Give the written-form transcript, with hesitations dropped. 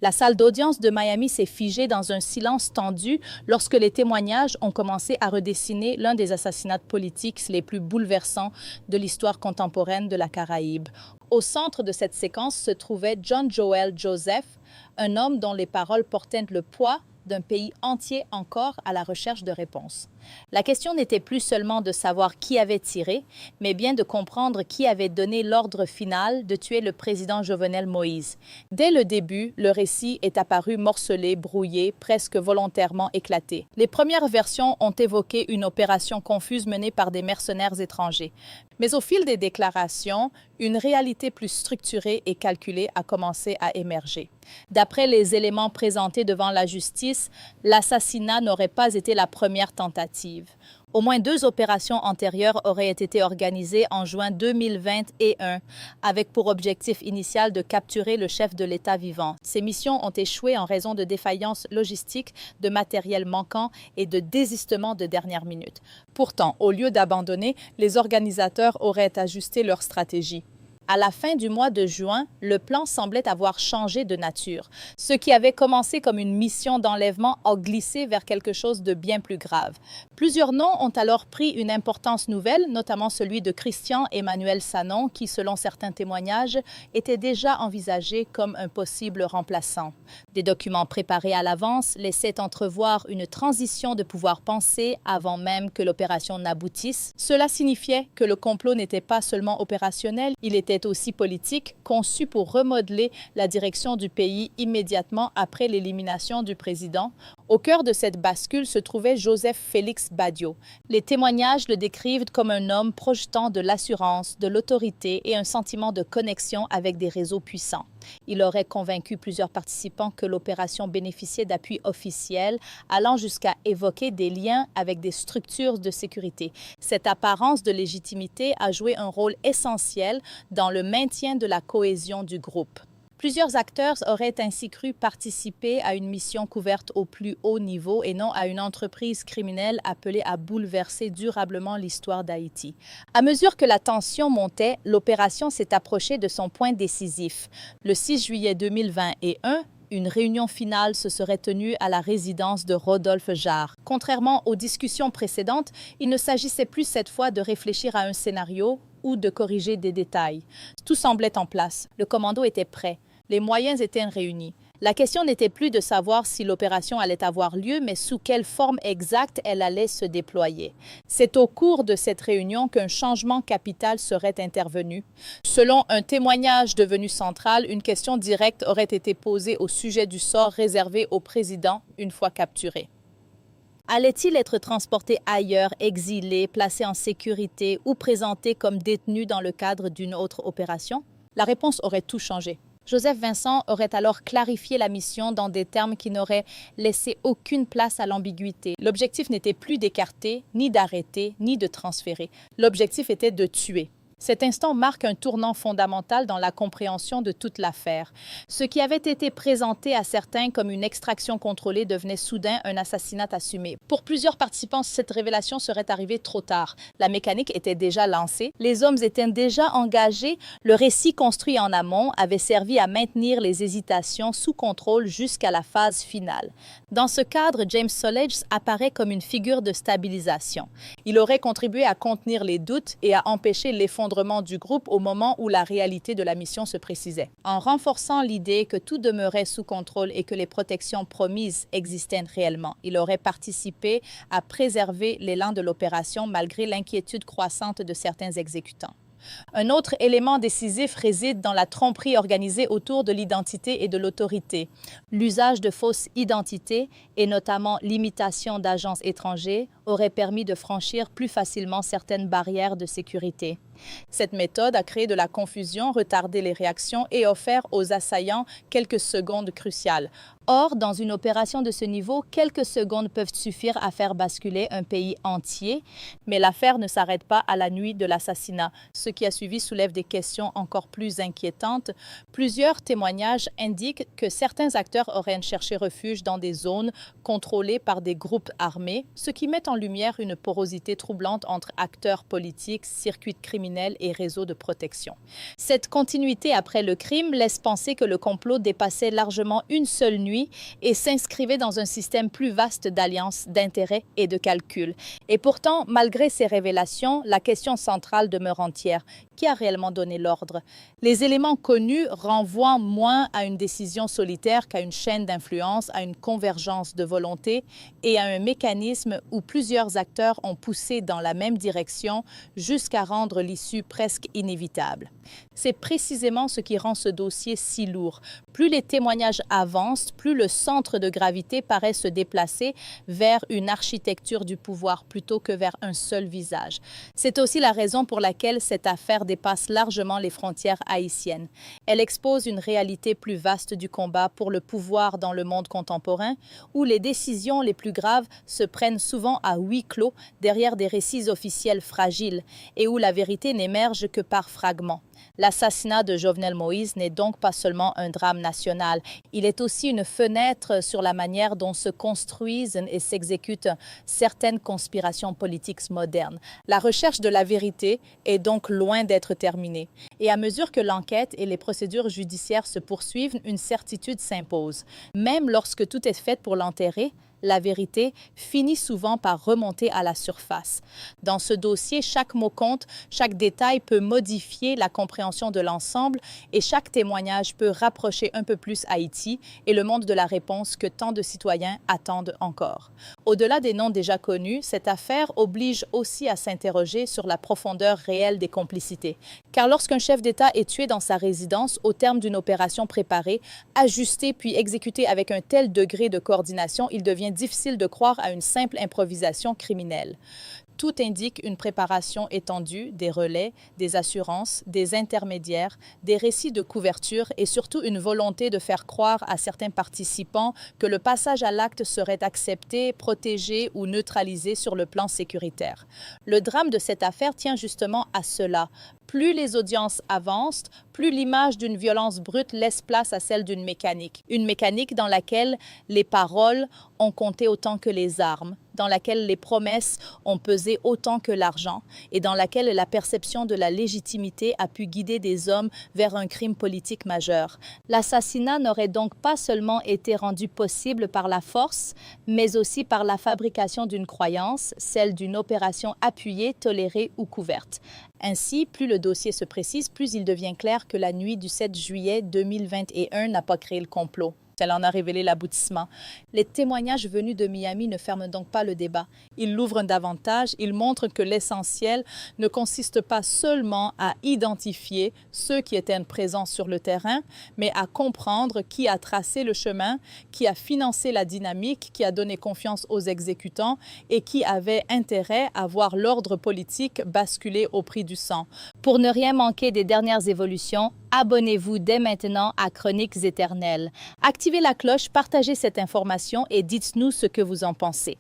La salle d'audience de Miami s'est figée dans un silence tendu lorsque les témoignages ont commencé à redessiner l'un des assassinats politiques les plus bouleversants de l'histoire contemporaine de la Caraïbe. Au centre de cette séquence se trouvait John Joel Joseph, un homme dont les paroles portaient le poids d'un pays entier encore à la recherche de réponses. La question n'était plus seulement de savoir qui avait tiré, mais bien de comprendre qui avait donné l'ordre final de tuer le président Jovenel Moïse. Dès le début, le récit est apparu morcelé, brouillé, presque volontairement éclaté. Les premières versions ont évoqué une opération confuse menée par des mercenaires étrangers. Mais au fil des déclarations, une réalité plus structurée et calculée a commencé à émerger. D'après les éléments présentés devant la justice, l'assassinat n'aurait pas été la première tentative. Au moins 2 opérations antérieures auraient été organisées en juin 2021, avec pour objectif initial de capturer le chef de l'État vivant. Ces missions ont échoué en raison de défaillances logistiques, de matériel manquant et de désistements de dernière minute. Pourtant, au lieu d'abandonner, les organisateurs auraient ajusté leur stratégie. À la fin du mois de juin, le plan semblait avoir changé de nature. Ce qui avait commencé comme une mission d'enlèvement a glissé vers quelque chose de bien plus grave. Plusieurs noms ont alors pris une importance nouvelle, notamment celui de Christian Emmanuel Sanon, qui, selon certains témoignages, était déjà envisagé comme un possible remplaçant. Des documents préparés à l'avance laissaient entrevoir une transition de pouvoir penser avant même que l'opération n'aboutisse. Cela signifiait que le complot n'était pas seulement opérationnel, il était aussi politique, conçu pour remodeler la direction du pays immédiatement après l'élimination du président. Au cœur de cette bascule se trouvait Joseph Félix Badio. Les témoignages le décrivent comme un homme projetant de l'assurance, de l'autorité et un sentiment de connexion avec des réseaux puissants. Il aurait convaincu plusieurs participants que l'opération bénéficiait d'appuis officiels, allant jusqu'à évoquer des liens avec des structures de sécurité. Cette apparence de légitimité a joué un rôle essentiel dans le maintien de la cohésion du groupe. Plusieurs acteurs auraient ainsi cru participer à une mission couverte au plus haut niveau et non à une entreprise criminelle appelée à bouleverser durablement l'histoire d'Haïti. À mesure que la tension montait, l'opération s'est approchée de son point décisif. Le 6 juillet 2021, une réunion finale se serait tenue à la résidence de Rodolphe Jarre. Contrairement aux discussions précédentes, il ne s'agissait plus cette fois de réfléchir à un scénario ou de corriger des détails. Tout semblait en place. Le commando était prêt. Les moyens étaient réunis. La question n'était plus de savoir si l'opération allait avoir lieu, mais sous quelle forme exacte elle allait se déployer. C'est au cours de cette réunion qu'un changement capital serait intervenu. Selon un témoignage devenu central, une question directe aurait été posée au sujet du sort réservé au président une fois capturé. Allait-il être transporté ailleurs, exilé, placé en sécurité ou présenté comme détenu dans le cadre d'une autre opération? La réponse aurait tout changé. Joseph Vincent aurait alors clarifié la mission dans des termes qui n'auraient laissé aucune place à l'ambiguïté. L'objectif n'était plus d'écarter, ni d'arrêter, ni de transférer. L'objectif était de tuer. Cet instant marque un tournant fondamental dans la compréhension de toute l'affaire. Ce qui avait été présenté à certains comme une extraction contrôlée devenait soudain un assassinat assumé. Pour plusieurs participants, cette révélation serait arrivée trop tard. La mécanique était déjà lancée, les hommes étaient déjà engagés, le récit construit en amont avait servi à maintenir les hésitations sous contrôle jusqu'à la phase finale. Dans ce cadre, James Soledge apparaît comme une figure de stabilisation. Il aurait contribué à contenir les doutes et à empêcher l'effondrement du groupe au moment où la réalité de la mission se précisait. En renforçant l'idée que tout demeurait sous contrôle et que les protections promises existaient réellement, il aurait participé à préserver l'élan de l'opération malgré l'inquiétude croissante de certains exécutants. Un autre élément décisif réside dans la tromperie organisée autour de l'identité et de l'autorité. L'usage de fausses identités, et notamment l'imitation d'agents étrangers, aurait permis de franchir plus facilement certaines barrières de sécurité. Cette méthode a créé de la confusion, retardé les réactions et offert aux assaillants quelques secondes cruciales. Or, dans une opération de ce niveau, quelques secondes peuvent suffire à faire basculer un pays entier, mais l'affaire ne s'arrête pas à la nuit de l'assassinat. Ce qui a suivi soulève des questions encore plus inquiétantes. Plusieurs témoignages indiquent que certains acteurs auraient cherché refuge dans des zones contrôlées par des groupes armés, ce qui met en lumière une porosité troublante entre acteurs politiques, circuits criminels criminels et réseaux de protection. Cette continuité après le crime laisse penser que le complot dépassait largement une seule nuit et s'inscrivait dans un système plus vaste d'alliances, d'intérêts et de calculs. Et pourtant, malgré ces révélations, la question centrale demeure entière. Qui a réellement donné l'ordre? Les éléments connus renvoient moins à une décision solitaire qu'à une chaîne d'influence, à une convergence de volonté et à un mécanisme où plusieurs acteurs ont poussé dans la même direction jusqu'à rendre l'issue presque inévitable. C'est précisément ce qui rend ce dossier si lourd. Plus les témoignages avancent, plus le centre de gravité paraît se déplacer vers une architecture du pouvoir plutôt que vers un seul visage. C'est aussi la raison pour laquelle cette affaire dépasse largement les frontières haïtiennes. Elle expose une réalité plus vaste du combat pour le pouvoir dans le monde contemporain, où les décisions les plus graves se prennent souvent à huis clos derrière des récits officiels fragiles et où la vérité n'émerge que par fragments. L'assassinat de Jovenel Moïse n'est donc pas seulement un drame national, il est aussi une fenêtre sur la manière dont se construisent et s'exécutent certaines conspirations politiques modernes. La recherche de la vérité est donc loin d'être terminée. Et à mesure que l'enquête et les procédures judiciaires se poursuivent, une certitude s'impose. Même lorsque tout est fait pour l'enterrer, la vérité finit souvent par remonter à la surface. Dans ce dossier, chaque mot compte, chaque détail peut modifier la compréhension de l'ensemble et chaque témoignage peut rapprocher un peu plus Haïti et le monde de la réponse que tant de citoyens attendent encore. Au-delà des noms déjà connus, cette affaire oblige aussi à s'interroger sur la profondeur réelle des complicités. Car lorsqu'un chef d'État est tué dans sa résidence au terme d'une opération préparée, ajustée puis exécutée avec un tel degré de coordination, il devient difficile de croire à une simple improvisation criminelle. Tout indique une préparation étendue, des relais, des assurances, des intermédiaires, des récits de couverture et surtout une volonté de faire croire à certains participants que le passage à l'acte serait accepté, protégé ou neutralisé sur le plan sécuritaire. Le drame de cette affaire tient justement à cela. Plus les audiences avancent, plus l'image d'une violence brute laisse place à celle d'une mécanique. Une mécanique dans laquelle les paroles ont compté autant que les armes, dans laquelle les promesses ont pesé autant que l'argent et dans laquelle la perception de la légitimité a pu guider des hommes vers un crime politique majeur. L'assassinat n'aurait donc pas seulement été rendu possible par la force, mais aussi par la fabrication d'une croyance, celle d'une opération appuyée, tolérée ou couverte. Ainsi, plus le dossier se précise, plus il devient clair que la nuit du 7 juillet 2021 n'a pas créé le complot. Elle en a révélé l'aboutissement. Les témoignages venus de Miami ne ferment donc pas le débat. Ils l'ouvrent davantage, ils montrent que l'essentiel ne consiste pas seulement à identifier ceux qui étaient présents sur le terrain, mais à comprendre qui a tracé le chemin, qui a financé la dynamique, qui a donné confiance aux exécutants et qui avait intérêt à voir l'ordre politique basculer au prix du sang. Pour ne rien manquer des dernières évolutions, abonnez-vous dès maintenant à Chroniques éternelles. Activez la cloche, partagez cette information et dites-nous ce que vous en pensez.